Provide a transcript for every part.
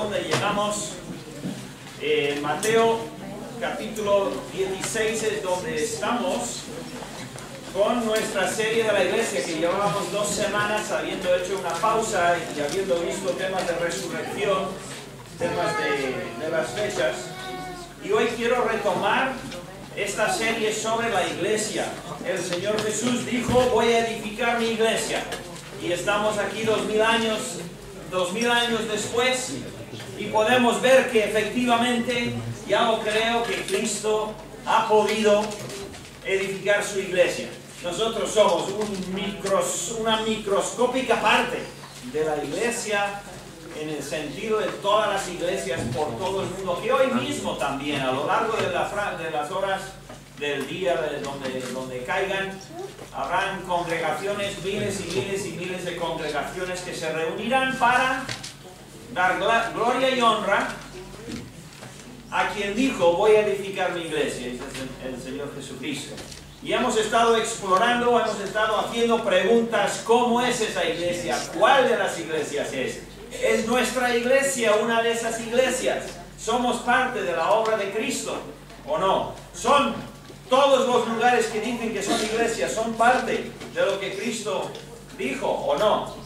dónde llegamos. Mateo capítulo 16 es donde estamos con nuestra serie de la iglesia, que llevábamos 2 semanas habiendo hecho una pausa y habiendo visto temas de resurrección, temas de las fechas. Y hoy quiero retomar esta serie sobre la iglesia. El Señor Jesús dijo: voy a edificar mi iglesia. Y estamos aquí 2000 años después, y podemos ver que efectivamente, ya lo creo, que Cristo ha podido edificar su iglesia. Nosotros somos una microscópica parte de la iglesia, en el sentido de todas las iglesias por todo el mundo, que hoy mismo también, a lo largo de las horas del día, donde caigan, habrán congregaciones, miles y miles y miles de congregaciones que se reunirán para dar gloria y honra a quien dijo: voy a edificar mi iglesia. Ese es el Señor Jesucristo. Y hemos estado explorando, hemos estado haciendo preguntas: ¿cómo es esa iglesia? ¿Cuál de las iglesias es? ¿Es nuestra iglesia una de esas iglesias? ¿Somos parte de la obra de Cristo o no? ¿Son todos los lugares que dicen que son iglesias, son parte de lo que Cristo dijo o no?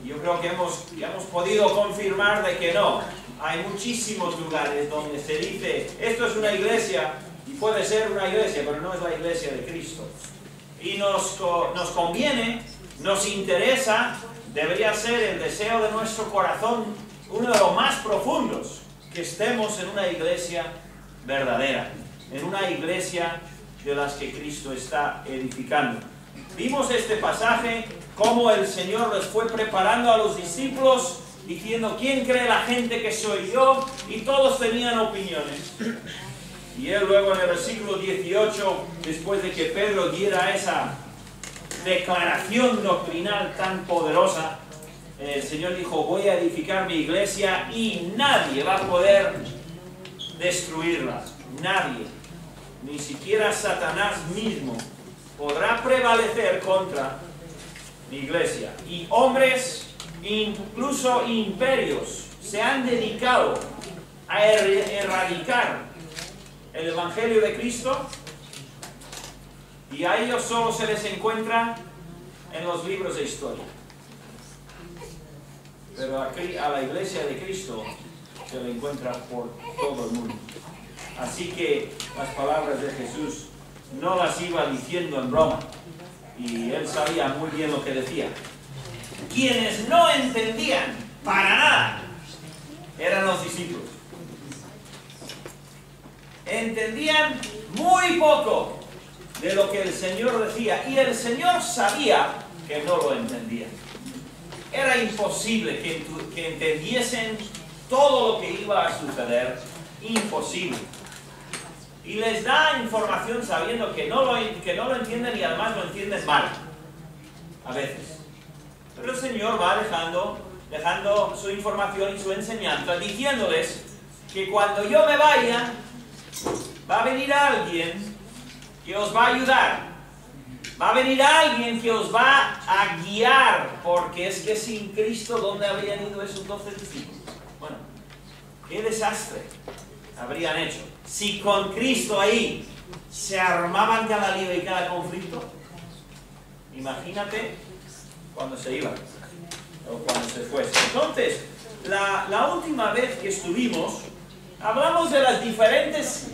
Yo creo que hemos podido confirmar de que no. Hay muchísimos lugares donde se dice: esto es una iglesia, y puede ser una iglesia, pero no es la iglesia de Cristo. Y nos conviene, nos interesa, debería ser el deseo de nuestro corazón, uno de los más profundos, que estemos en una iglesia verdadera, en una iglesia de las que Cristo está edificando. Vimos este pasaje, cómo el Señor les fue preparando a los discípulos, diciendo: ¿quién cree la gente que soy yo? Y todos tenían opiniones. Y él luego en el versículo 18, después de que Pedro diera esa declaración doctrinal tan poderosa, el Señor dijo: voy a edificar mi iglesia y nadie va a poder destruirla. Nadie, ni siquiera Satanás mismo, podrá prevalecer contra mi iglesia. Y hombres, incluso imperios, se han dedicado a erradicar el Evangelio de Cristo, y a ellos solo se les encuentra en los libros de historia. Pero aquí, a la iglesia de Cristo, se le encuentra por todo el mundo. Así que las palabras de Jesús no las iba diciendo en broma, y él sabía muy bien lo que decía. Quienes no entendían para nada eran los discípulos. Entendían muy poco de lo que el Señor decía, y el Señor sabía que no lo entendían. Era imposible que entendiesen todo lo que iba a suceder. Imposible. Y les da información sabiendo que no lo entienden, y además lo entienden mal a veces. Pero el Señor va dejando su información y su enseñanza, diciéndoles que cuando yo me vaya, va a venir alguien que os va a ayudar. Va a venir alguien que os va a guiar, porque es que sin Cristo, ¿dónde habrían ido esos 12 discípulos? Bueno, qué desastre habrían hecho si con Cristo ahí se armaban cada lío y cada conflicto. Imagínate cuando se iban o cuando se fuesen. Entonces, la última vez que estuvimos, hablamos de las diferentes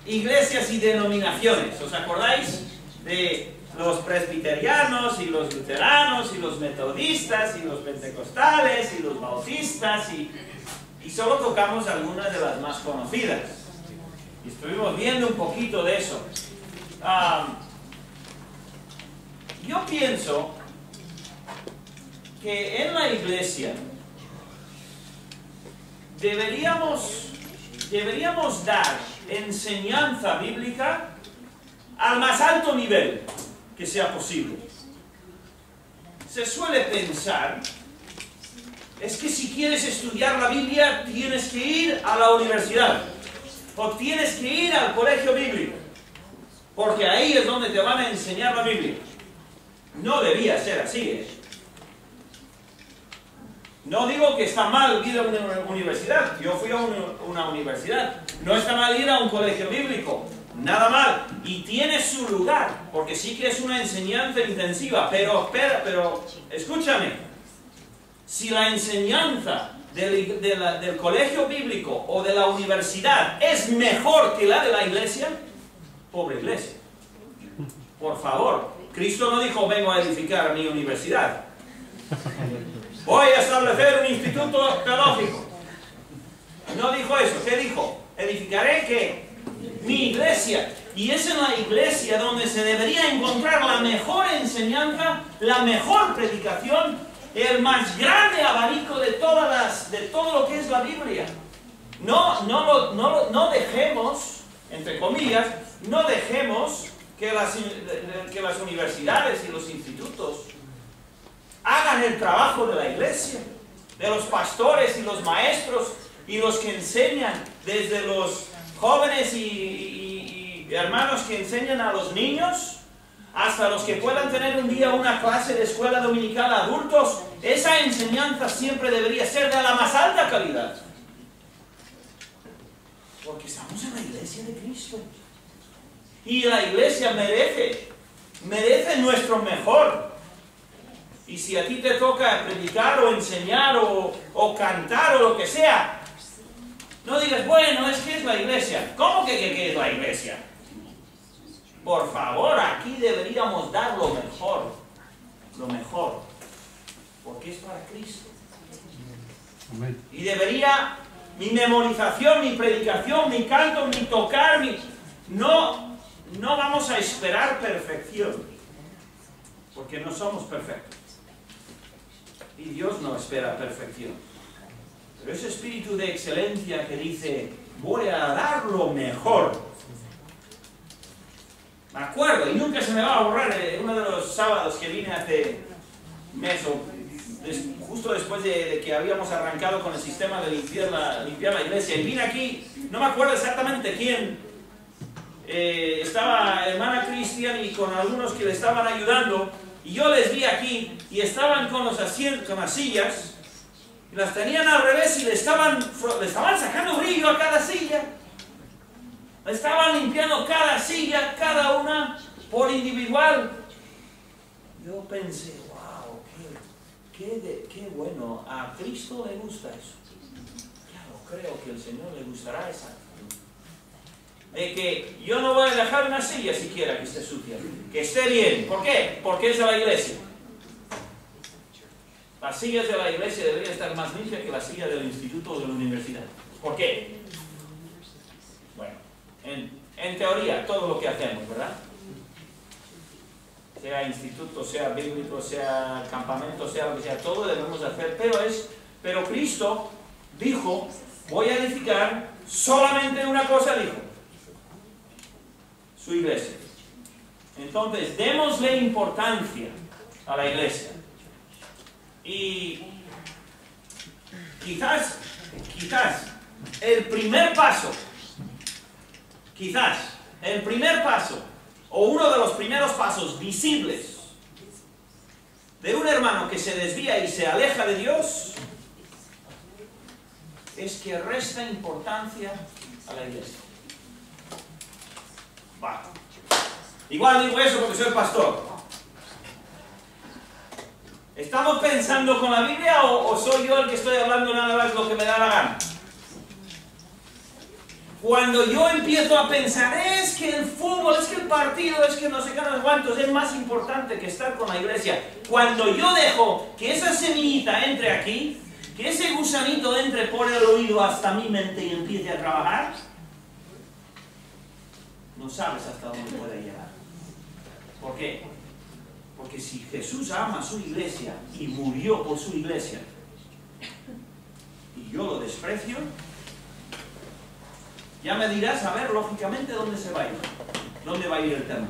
iglesias y denominaciones. ¿Os acordáis? De los presbiterianos y los luteranos y los metodistas y los pentecostales y los bautistas, y solo tocamos algunas de las más conocidas. Y estuvimos viendo un poquito de eso. Yo pienso que en la iglesia deberíamos dar enseñanza bíblica al más alto nivel que sea posible. Se suele pensar, es que si quieres estudiar la Biblia tienes que ir a la universidad o tienes que ir al colegio bíblico, porque ahí es donde te van a enseñar la Biblia. No debía ser así, ¿eh? No digo que está mal ir a una universidad. Yo fui a una universidad. No está mal ir a un colegio bíblico. Nada mal. Y tiene su lugar, porque sí que es una enseñanza intensiva. Pero escúchame. Si la enseñanza del colegio bíblico o de la universidad es mejor que la de la iglesia, pobre iglesia. Por favor. Cristo no dijo, vengo a edificar mi universidad. Voy a establecer un instituto teológico. No dijo eso. ¿Qué dijo? Edificaré ¿qué? Mi iglesia. Y es en la iglesia donde se debería encontrar la mejor enseñanza, la mejor predicación, el más grande abanico de todo lo que es la Biblia. No dejemos, entre comillas, no dejemos que las universidades y los institutos hagan el trabajo de la iglesia, de los pastores y los maestros y los que enseñan, desde los jóvenes y hermanos que enseñan a los niños, hasta los que puedan tener un día una clase de escuela dominical a adultos. Esa enseñanza siempre debería ser de la más alta calidad. Porque estamos en la iglesia de Cristo. Y la iglesia merece nuestro mejor. Y si a ti te toca predicar o enseñar o cantar o lo que sea, no digas, bueno, es que es la iglesia. ¿Cómo que es la iglesia? Por favor, aquí deberíamos dar lo mejor, porque es para Cristo. Amén. Y debería mi memorización, mi predicación, mi canto, mi tocar, no vamos a esperar perfección, porque no somos perfectos. Y Dios no espera perfección. Pero ese espíritu de excelencia que dice, voy a dar lo mejor. Me acuerdo, y nunca se me va a borrar, uno de los sábados que vine hace un mes, justo después de que habíamos arrancado con el sistema de limpiar la iglesia, y vine aquí, no me acuerdo exactamente quién, estaba hermana Cristian y con algunos que le estaban ayudando, y yo les vi aquí, y estaban con los asientos, con las sillas, y las tenían al revés, y le estaban sacando brillo a cada silla. Estaban limpiando cada silla, cada una por individual. Yo pensé, wow, qué bueno, a Cristo le gusta eso. Claro, creo que al Señor le gustará esa actitud. De que yo no voy a dejar una silla siquiera que esté sucia, que esté bien. ¿Por qué? Porque es de la iglesia. Las sillas de la iglesia deberían estar más limpias que las sillas del instituto o de la universidad. ¿Por qué? Bueno. En teoría, todo lo que hacemos, ¿verdad? Sea instituto, sea bíblico, sea campamento, sea lo que sea, todo debemos hacer, pero Cristo dijo, voy a edificar solamente una cosa, dijo, su iglesia. Entonces, démosle importancia a la iglesia. Y quizás, el primer paso, o uno de los primeros pasos visibles de un hermano que se desvía y se aleja de Dios, es que resta importancia a la iglesia. Va. Igual digo eso porque soy pastor. ¿Estamos pensando con la Biblia o soy yo el que estoy hablando nada más lo que me da la gana? Cuando yo empiezo a pensar, es que el fútbol, es que el partido, es que no sé qué, no sé cuántos, es más importante que estar con la iglesia. Cuando yo dejo que esa semillita entre aquí, que ese gusanito entre por el oído hasta mi mente y empiece a trabajar, no sabes hasta dónde puede llegar. ¿Por qué? Porque si Jesús ama a su iglesia y murió por su iglesia, y yo lo desprecio, ya me dirás, a ver, lógicamente, dónde se va a ir. ¿Dónde va a ir el tema?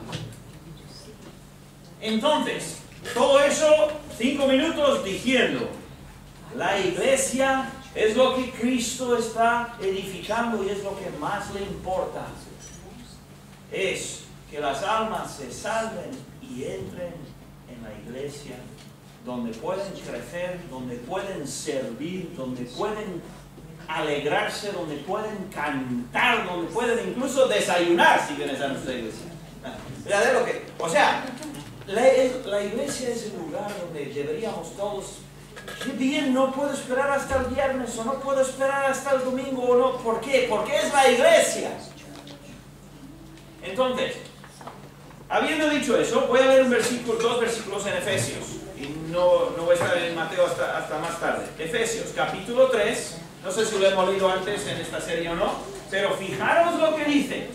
Entonces, todo eso, 5 minutos diciendo, la iglesia es lo que Cristo está edificando y es lo que más le importa. Es que las almas se salven y entren en la iglesia donde pueden crecer, donde pueden servir, donde pueden alegrarse, donde pueden cantar, donde pueden incluso desayunar si vienes a nuestra iglesia. O sea, la iglesia es el lugar donde deberíamos todos. Qué bien, no puedo esperar hasta el viernes o no puedo esperar hasta el domingo o no. ¿Por qué? Porque es la iglesia. Entonces, habiendo dicho eso, voy a leer dos versículos en Efesios. Y no voy a estar en Mateo hasta más tarde. Efesios, capítulo 3. No sé si lo hemos leído antes en esta serie o no, pero fijaros lo que dice.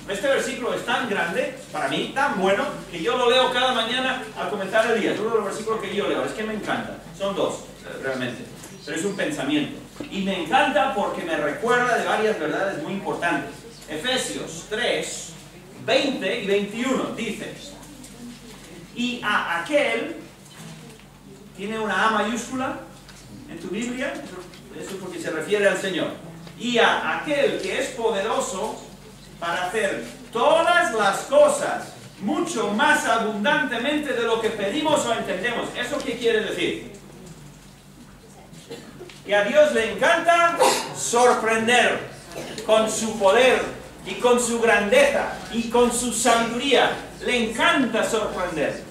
Este versículo es tan grande, para mí, tan bueno, que yo lo leo cada mañana al comenzar el día. Es uno de los versículos que yo leo, es que me encanta. Son dos, realmente, pero es un pensamiento. Y me encanta porque me recuerda de varias verdades muy importantes. Efesios 3, 20 y 21 dice: y a aquel, tiene una A mayúscula en tu Biblia, eso es porque se refiere al Señor, y a aquel que es poderoso para hacer todas las cosas mucho más abundantemente de lo que pedimos o entendemos. ¿Eso qué quiere decir? Que a Dios le encanta sorprender con su poder y con su grandeza y con su sabiduría. Le encanta sorprender.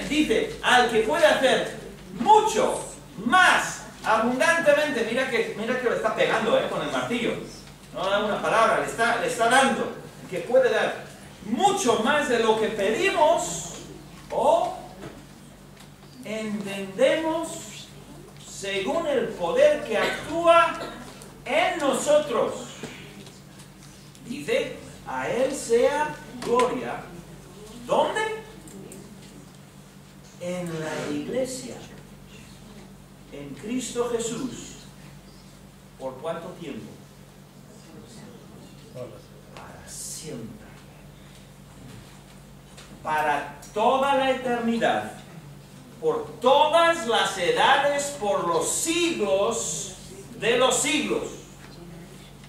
Dice, al que puede hacer mucho más abundantemente. Mira que lo está pegando con el martillo. No da una palabra, le está dando. Que puede dar mucho más de lo que pedimos o entendemos, según el poder que actúa en nosotros. Dice, a Él sea gloria. ¿Dónde? En la iglesia. En Cristo Jesús. ¿Por cuánto tiempo? Para siempre. Para toda la eternidad. Por todas las edades, por los siglos de los siglos.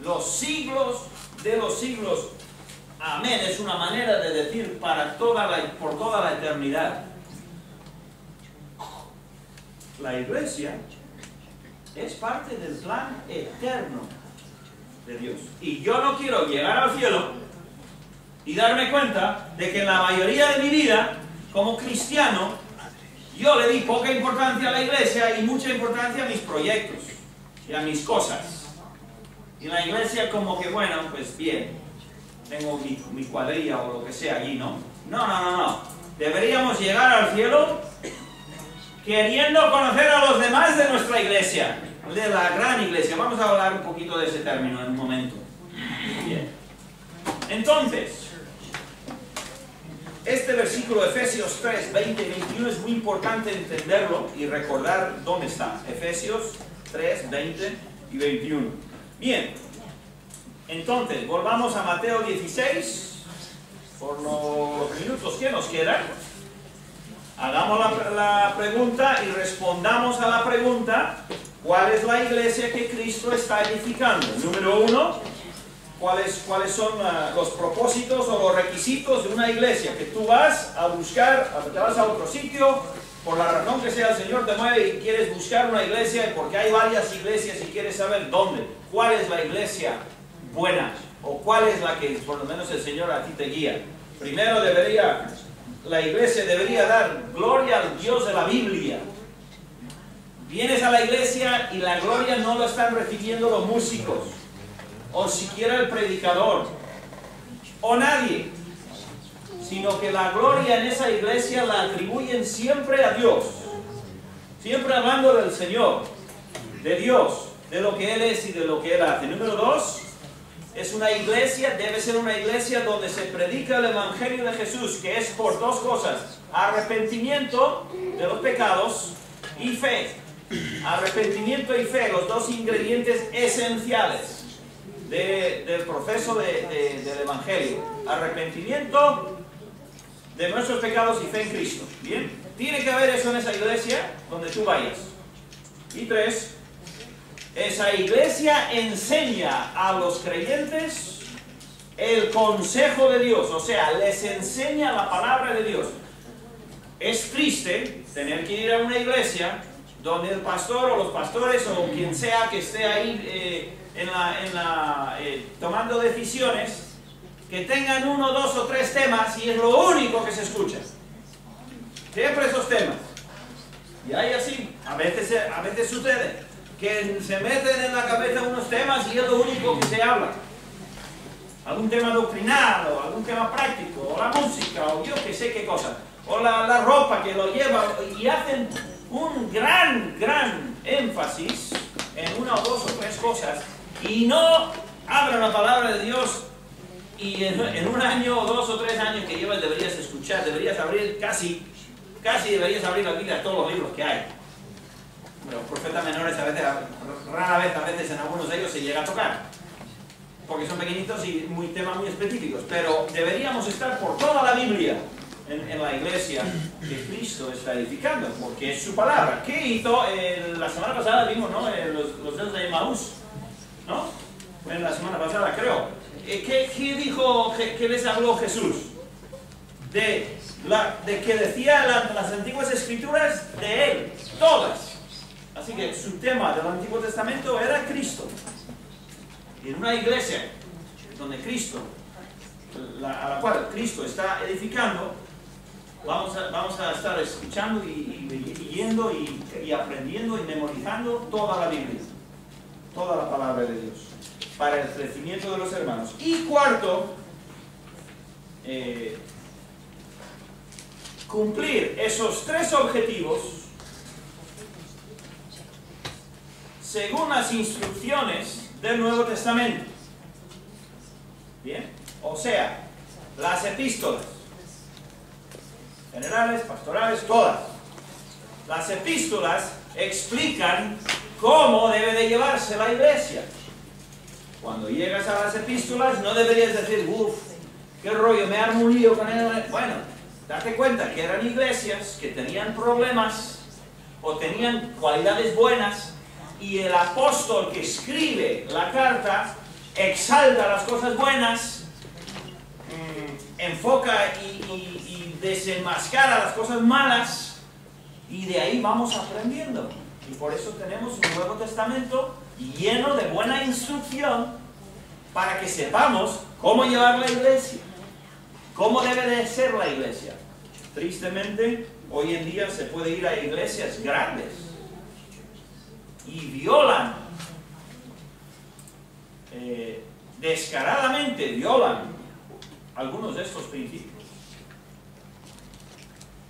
Los siglos de los siglos. Amén. Es una manera de decir por toda la eternidad. La iglesia es parte del plan eterno de Dios. Y yo no quiero llegar al cielo y darme cuenta de que en la mayoría de mi vida, como cristiano, yo le di poca importancia a la iglesia y mucha importancia a mis proyectos y a mis cosas. Y la iglesia como que, bueno, pues bien, tengo mi cuadrilla o lo que sea allí, ¿no? No. Deberíamos llegar al cielo queriendo conocer a los demás de nuestra iglesia, de la gran iglesia. Vamos a hablar un poquito de ese término en un momento. Bien. Entonces, este versículo de Efesios 3, 20 y 21 es muy importante entenderlo y recordar dónde está. Efesios 3, 20 y 21. Bien, entonces, volvamos a Mateo 16, por los minutos que nos quedan. Hagamos la pregunta y respondamos a la pregunta: ¿cuál es la iglesia que Cristo está edificando? Número 1, ¿cuáles son los propósitos o los requisitos de una iglesia? Que tú vas a buscar, te vas a otro sitio, por la razón que sea, el Señor te mueve y quieres buscar una iglesia, porque hay varias iglesias y quieres saber dónde. ¿Cuál es la iglesia buena? ¿O cuál es la que por lo menos el Señor a ti te guía? Primero la iglesia debería dar gloria al Dios de la Biblia. Vienes a la iglesia y la gloria no lo están recibiendo los músicos, o siquiera el predicador, o nadie, sino que la gloria en esa iglesia la atribuyen siempre a Dios, siempre hablando del Señor, de Dios, de lo que Él es y de lo que Él hace. Número 2, es una iglesia, debe ser una iglesia donde se predica el Evangelio de Jesús, que es por dos cosas: arrepentimiento de los pecados y fe. Arrepentimiento y fe, los dos ingredientes esenciales del proceso del Evangelio. Arrepentimiento de nuestros pecados y fe en Cristo. Bien, tiene que haber eso en esa iglesia donde tú vayas. Y 3, esa iglesia enseña a los creyentes el consejo de Dios, o sea, les enseña la palabra de Dios. Es triste tener que ir a una iglesia donde el pastor o los pastores o quien sea que esté ahí tomando decisiones, que tengan 1, 2 o 3 temas y es lo único que se escucha. Siempre esos temas. Y hay así, a veces sucede que se meten en la cabeza unos temas y es lo único que se habla. Algún tema doctrinal, o algún tema práctico, o la música, o yo que sé qué cosa, o la ropa que lo lleva, y hacen un gran énfasis en 1 o 2 o 3 cosas, y no abren la palabra de Dios. Y en 1 año o 2 o 3 años que llevas deberías escuchar, deberías abrir casi deberías abrir la Biblia a todos los libros que hay. Los profetas menores rara vez, a veces en algunos de ellos se llega a tocar, porque son pequeñitos y temas muy específicos, pero deberíamos estar por toda la Biblia en la iglesia que Cristo está edificando, porque es su palabra. ¿Qué hizo? La semana pasada vimos, ¿no? Los dedos de Emaús, ¿no? Fue la semana pasada, creo. ¿Qué dijo, qué les habló Jesús? De que decía las antiguas escrituras de Él, todas. Así que su tema del Antiguo Testamento era Cristo. Y en una iglesia donde Cristo, a la cual Cristo está edificando, vamos a estar escuchando y leyendo y aprendiendo y memorizando toda la Biblia, toda la palabra de Dios, para el crecimiento de los hermanos. Y cuarto, cumplir esos 3 objetivos según las instrucciones del Nuevo Testamento. Bien, o sea, las epístolas generales, pastorales, todas. Las epístolas explican cómo debe de llevarse la iglesia. Cuando llegas a las epístolas no deberías decir, uff, qué rollo, me armo un lío con él. Bueno, date cuenta que eran iglesias que tenían problemas o tenían cualidades buenas, y el apóstol que escribe la carta exalta las cosas buenas, enfoca y desenmascara las cosas malas, y de ahí vamos aprendiendo. Y por eso tenemos un Nuevo Testamento lleno de buena instrucción para que sepamos cómo llevar la iglesia, cómo debe de ser la iglesia. Tristemente, hoy en día se puede ir a iglesias grandes y violan, descaradamente violan algunos de estos principios.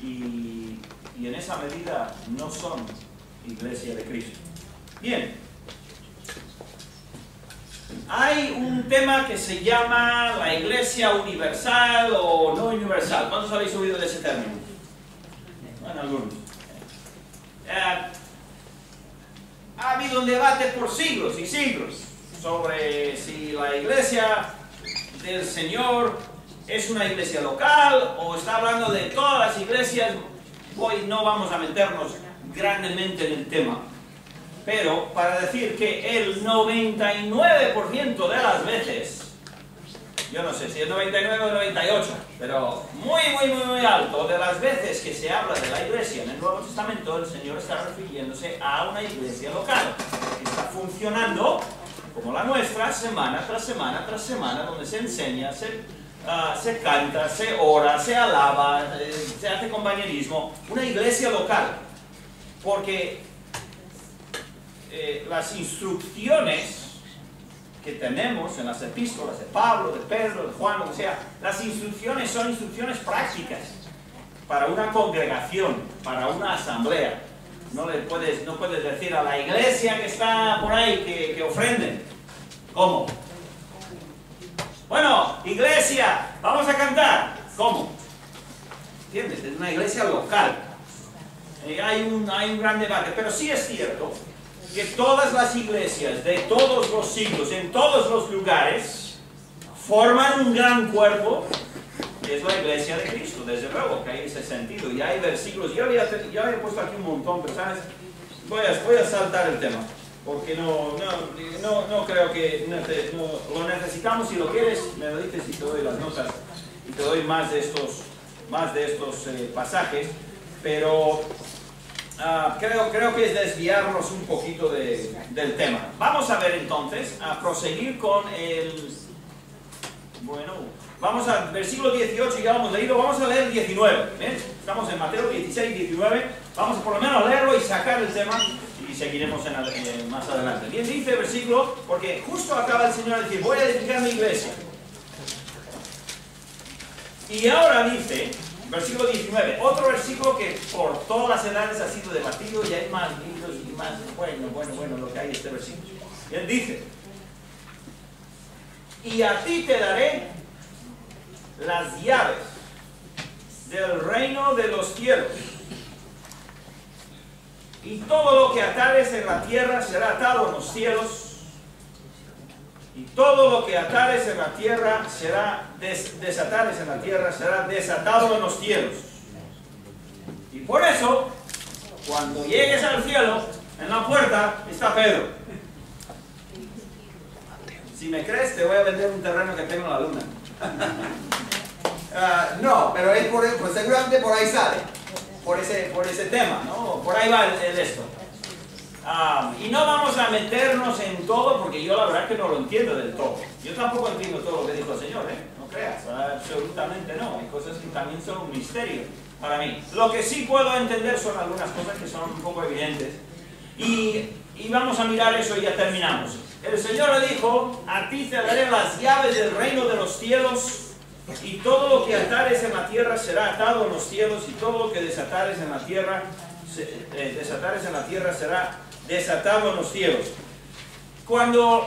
Y en esa medida no son iglesia de Cristo. Bien, hay un tema que se llama la iglesia universal o no universal. ¿Cuántos habéis oído de ese término? Bueno, algunos. Ha habido un debate por siglos y siglos sobre si la iglesia del Señor es una iglesia local o está hablando de todas las iglesias. Hoy no vamos a meternos grandemente en el tema, pero para decir que el 99% de las veces, yo no sé si es 99 o 98, pero muy alto de las veces que se habla de la iglesia en el Nuevo Testamento, el Señor está refiriéndose a una iglesia local que está funcionando como la nuestra, semana tras semana tras semana, donde se enseña, se canta, se ora, se alaba, se hace compañerismo. Una iglesia local, porque las instrucciones que tenemos en las epístolas de Pablo, de Pedro, de Juan, o sea, las instrucciones son instrucciones prácticas para una congregación, para una asamblea. No puedes decir a la iglesia que está por ahí que ofrenden. ¿Cómo? Bueno, iglesia, vamos a cantar. ¿Cómo? ¿Entiendes? Es una iglesia local. Hay un gran debate, pero sí es cierto que todas las iglesias de todos los siglos, en todos los lugares, forman un gran cuerpo, que es la iglesia de Cristo. Desde luego que hay ese sentido, y hay versículos. Yo había puesto aquí un montón, pero ¿sabes? Voy a saltar el tema, porque no creo que lo necesitamos. Si lo quieres, me lo dices y te doy las notas, y te doy más de estos pasajes. pero creo que es desviarnos un poquito del tema. Vamos a ver entonces, a proseguir con el... Bueno, vamos al versículo 18, ya lo hemos leído, vamos a leer el 19. ¿Ven? Estamos en Mateo 16, 19. Vamos a por lo menos leerlo y sacar el tema y seguiremos más adelante. Bien dice el versículo, porque justo acaba el Señor de decir, voy a edificar mi iglesia. Y ahora dice, versículo 19, otro versículo que por todas las edades ha sido debatido y hay más libros y más, bueno, lo que hay este versículo. Y él dice, y a ti te daré las llaves del reino de los cielos. Y todo lo que atares en la tierra será atado en los cielos. Y todo lo que atares en la tierra será desatares en la tierra será desatado en los cielos. Y por eso, cuando llegues al cielo, en la puerta está Pedro. Si me crees, te voy a vender un terreno que tengo en la luna. No, pero es pues seguramente por ahí sale. Por ese tema, ¿no? Por ahí va el esto. Y no vamos a meternos en todo, porque yo la verdad que no lo entiendo del todo. Yo tampoco entiendo todo lo que dijo el Señor, no creas, absolutamente no. Hay cosas que también son un misterio para mí. Lo que sí puedo entender son algunas cosas que son un poco evidentes. Y vamos a mirar eso y ya terminamos. El Señor le dijo, a ti te daré las llaves del reino de los cielos, y todo lo que atares en la tierra será atado en los cielos, y todo lo que desatares en la tierra será desatado en los cielos. Cuando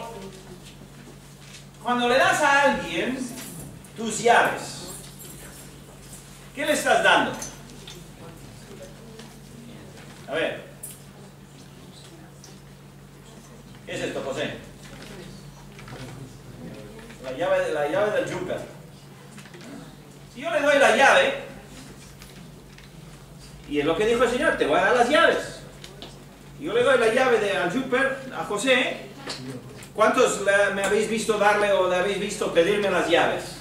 le das a alguien tus llaves, ¿qué le estás dando? A ver, ¿qué es esto, José? La llave del Júpiter. Si yo le doy la llave, y es lo que dijo el Señor, te voy a dar las llaves. Yo le doy la llave al Júpiter a José. ¿Cuántos me habéis visto darle o le habéis visto pedirme las llaves?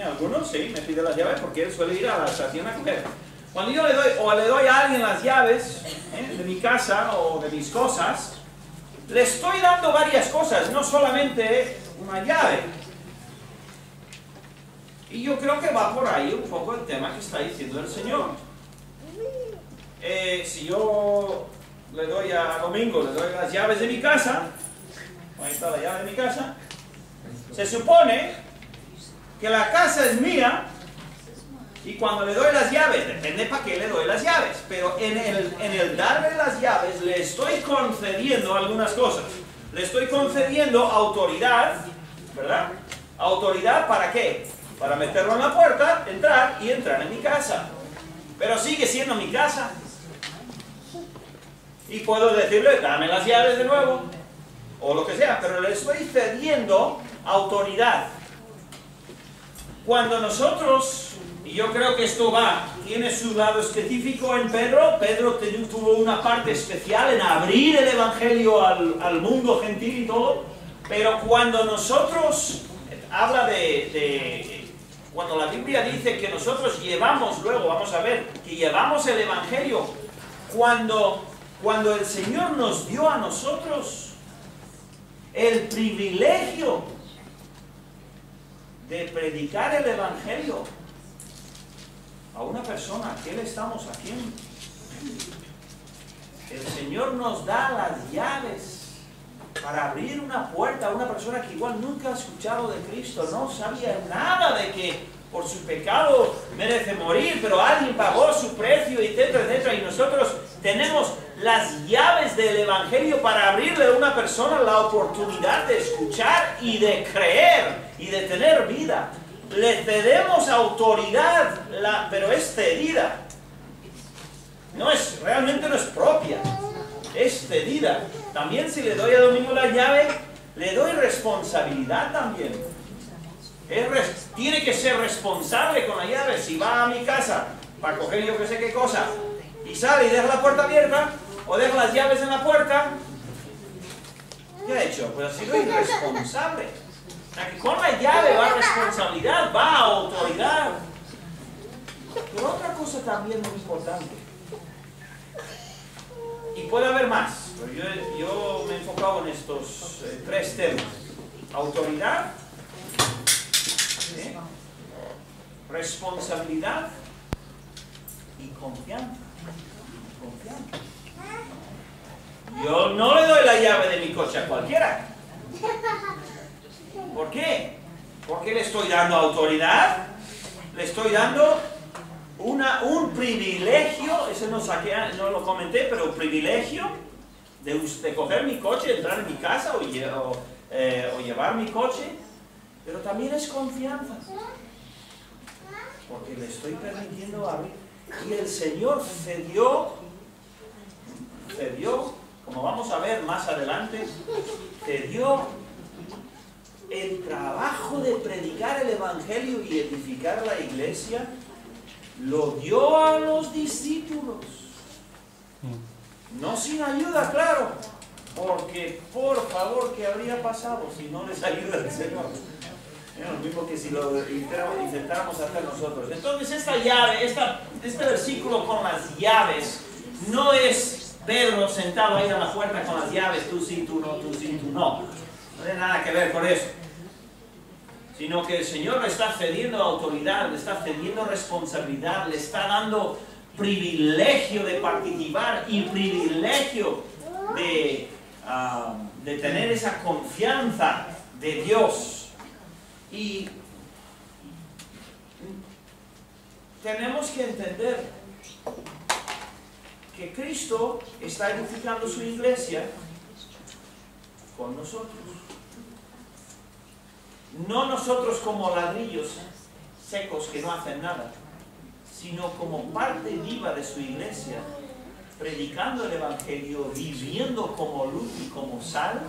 Algunos sí, me pide las llaves porque él suele ir a la estación a coger. Cuando yo le doy a alguien las llaves de mi casa o de mis cosas, le estoy dando varias cosas, no solamente una llave. Y yo creo que va por ahí un poco el tema que está diciendo el Señor. Si yo le doy a Domingo, le doy las llaves de mi casa, ahí está la llave de mi casa, se supone que la casa es mía, y cuando le doy las llaves, depende para qué le doy las llaves, pero en el darle las llaves le estoy concediendo algunas cosas. Le estoy concediendo autoridad, ¿verdad? ¿Autoridad para qué? Para meterlo en la puerta, entrar y entrar en mi casa. Pero sigue siendo mi casa. Y puedo decirle, dame las llaves de nuevo, o lo que sea, pero le estoy cediendo autoridad. Cuando nosotros, y yo creo que esto tiene su lado específico en Pedro tuvo una parte especial en abrir el Evangelio al mundo gentil y todo, pero cuando nosotros, habla cuando la Biblia dice que nosotros llevamos, luego vamos a ver, que llevamos el Evangelio, cuando el Señor nos dio a nosotros el privilegio de predicar el Evangelio a una persona, ¿qué le estamos haciendo? El Señor nos da las llaves para abrir una puerta a una persona que igual nunca ha escuchado de Cristo, no sabía nada de que por su pecado merece morir, pero alguien pagó su precio, etcétera, etcétera, y nosotros tenemos las llaves del Evangelio para abrirle a una persona la oportunidad de escuchar y de creer y de tener vida. Le cedemos autoridad, pero es cedida. Realmente no es propia, es cedida. También si le doy a Domingo la llave, le doy responsabilidad también. Tiene que ser responsable con la llave. Si va a mi casa para coger yo que sé qué cosa y sale y deja la puerta abierta o deja las llaves en la puerta, ¿qué ha hecho? Pues ha sido irresponsable. O sea, que con la llave va responsabilidad, va autoridad. Pero otra cosa también muy importante. Y puede haber más, pero yo me he enfocado en estos tres temas. Autoridad, responsabilidad y confianza. Yo no le doy la llave de mi coche a cualquiera. ¿Por qué? Porque le estoy dando autoridad, le estoy dando un privilegio, eso no lo comenté, pero un privilegio de coger mi coche, entrar en mi casa o llevar mi coche, pero también es confianza, porque le estoy permitiendo abrir. Y el Señor cedió, como vamos a ver más adelante, cedió el trabajo de predicar el Evangelio y edificar la iglesia, lo dio a los discípulos. No sin ayuda, claro, porque por favor, ¿qué habría pasado si no les ayuda el Señor? Es lo mismo que si lo intentáramos hacer nosotros. Entonces esta llave, este versículo con las llaves, no es Pedro sentado ahí a la puerta con las llaves, tú sí, tú no, tú sí, tú no. No tiene nada que ver con eso. Sino que el Señor le está cediendo autoridad, le está cediendo responsabilidad, le está dando privilegio de participar y privilegio de tener esa confianza de Dios. Y tenemos que entender que Cristo está edificando su iglesia con nosotros. No nosotros como ladrillos secos que no hacen nada, sino como parte viva de su iglesia, predicando el Evangelio, viviendo como luz y como sal,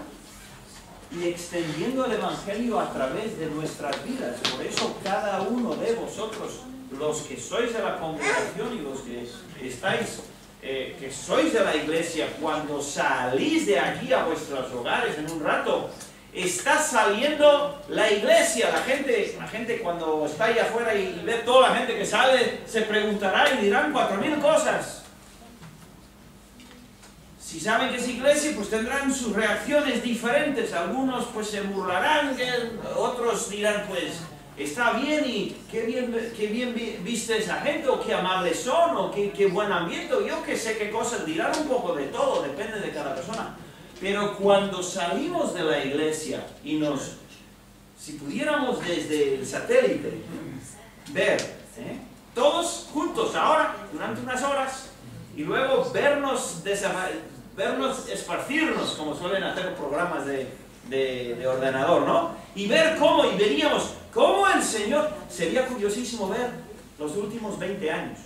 y extendiendo el Evangelio a través de nuestras vidas. Por eso cada uno de vosotros, los que sois de la congregación y los que estáis, que sois de la iglesia, cuando salís de aquí a vuestros hogares en un rato, está saliendo la iglesia. La gente cuando está allá afuera y ve toda la gente que sale, se preguntará y dirán 4000 cosas. Si saben que es iglesia, pues tendrán sus reacciones diferentes. Algunos pues se burlarán, otros dirán pues está bien y qué bien viste esa gente, o qué amables son, o qué buen ambiente, o yo que sé qué cosas, dirán un poco de todo, depende de cada persona. Pero cuando salimos de la iglesia y si pudiéramos desde el satélite ver todos juntos ahora durante unas horas y luego vernos esparcirnos como suelen hacer programas de ordenador, ¿no? Y ver veríamos cómo el Señor, sería curiosísimo ver los últimos 20 años.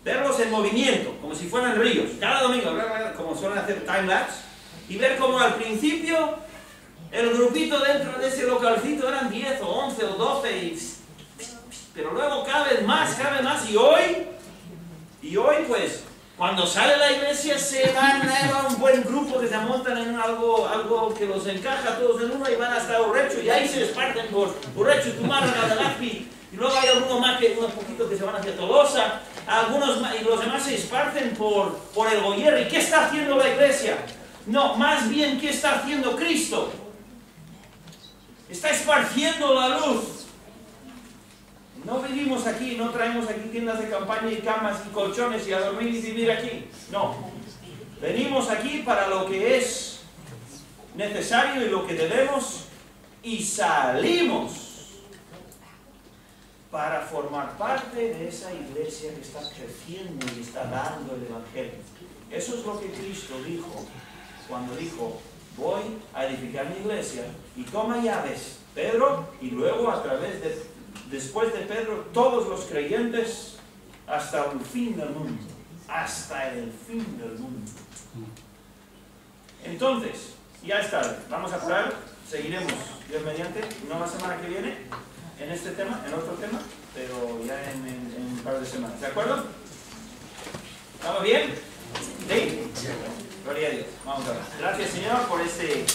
Verlos en movimiento, como si fueran ríos, cada domingo, como suelen hacer time-lapse, y ver cómo al principio el grupito dentro de ese localcito eran 10 o 11 o 12, pero luego cada vez más, y hoy pues, cuando sale la iglesia se van a un buen grupo que se montan en algo que los encaja todos en uno y van hasta Urrechu, y ahí se esparten por Urrechu, Tumarra, Gadalapi, y luego hay algunos más unos poquitos que se van hacia Tolosa, algunos más, y los demás se esparcen por el Goyer. ¿Y qué está haciendo la iglesia? No, más bien, ¿qué está haciendo Cristo? Está esparciendo la luz. No vivimos aquí, no traemos aquí tiendas de campaña y camas y colchones y a dormir y vivir aquí. No. Venimos aquí para lo que es necesario y lo que debemos, y salimos para formar parte de esa iglesia que está creciendo y está dando el Evangelio. Eso es lo que Cristo dijo cuando dijo: voy a edificar mi iglesia, y toma llaves Pedro, y luego después de Pedro todos los creyentes hasta el fin del mundo. Hasta el fin del mundo. Entonces, ya es tarde, vamos a parar, seguiremos Dios mediante, no la semana que viene en este tema, en otro tema, pero ya en un par de semanas. ¿De acuerdo? ¿Estamos bien? Sí. Gloria a Dios. Vamos a ver. Gracias, Señor, por este